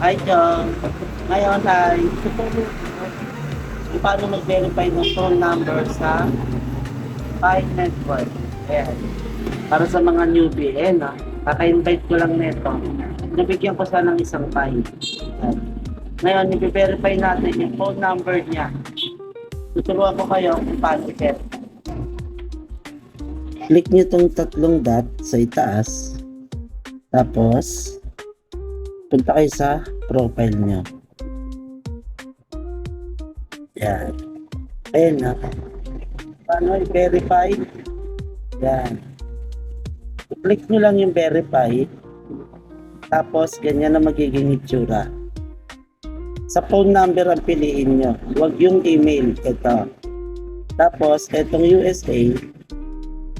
Hi, John. Ngayon ay tutulong ko kung paano mag-verify ng phone number sa Pi Network. Ayan. Para sa mga newbie, na. Kaka-invite ko lang nito. Nabigyan ko siya ng isang Pi. Ayan. Ngayon, i-verify natin yung phone number niya. Tuturuan ko kayo kung paano i-verify. Click nyo itong tatlong dot sa itaas. Tapos, punta kayo sa profile nyo. Yan. Ayan na. Paano i-verify? Yan. I-click nyo lang yung verify. Tapos, ganyan na magiging itsura. Sa phone number ang piliin nyo. Huwag yung email. Ito. Tapos, itong USA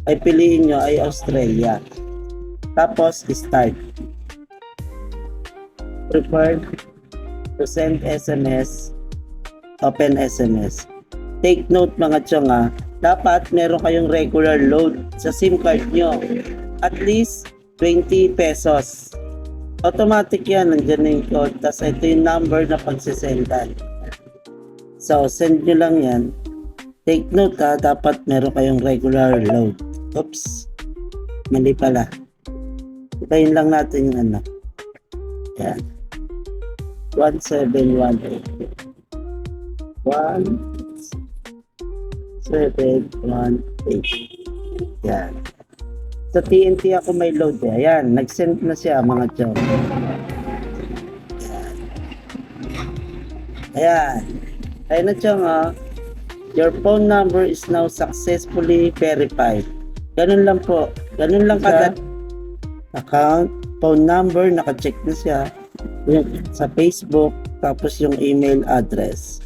ay piliin nyo ay Australia. Tapos, start. Preferred to send SMS, open SMS. Take note mga tiyong dapat meron kayong regular load sa SIM card nyo. At least 20 pesos. Automatic yan, nandiyan na yung code. Tapos ito yung number na pagsisendan. So, send nyo lang yan. Take note dapat meron kayong regular load. Oops, mali pala. Ibayin lang natin yung Yan. 1718. 1718. Yan. Sa TNT ako may load Ayan, nag-send na siya mga job. Ayan. Ayan na siyang your phone number is now successfully verified. Ganun lang po. Ganun lang kada account, phone number, naka-check na siya. Sa Facebook, tapos yung email address.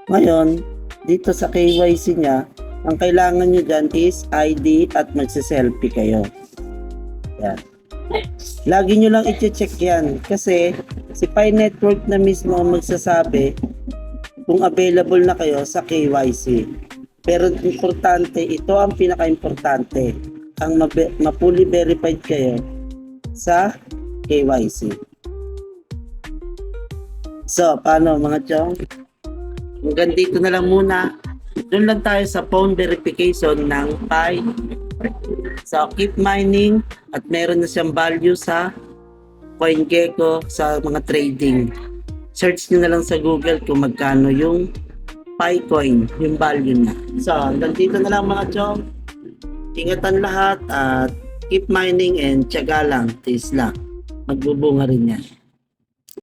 Ngayon, dito sa KYC niya, ang kailangan nyo dyan is ID at magsiselfie kayo. Yan. Lagi nyo lang i-check yan kasi si Pi Network na mismo magsasabi kung available na kayo sa KYC. Pero importante, ito ang pinaka-importante, ang ma-fully verified kayo sa KYC. So, paano mga chong? Hanggang dito na lang muna. Doon lang tayo sa phone verification ng Pi. So, keep mining at meron na siyang value sa CoinGecko sa mga trading. Search nyo na lang sa Google kung magkano yung Picoin, yung value na. So, hanggang dito na lang mga chong. Ingatan lahat at keep mining and tiyaga lang. Tiis lang. Magbubunga rin yan.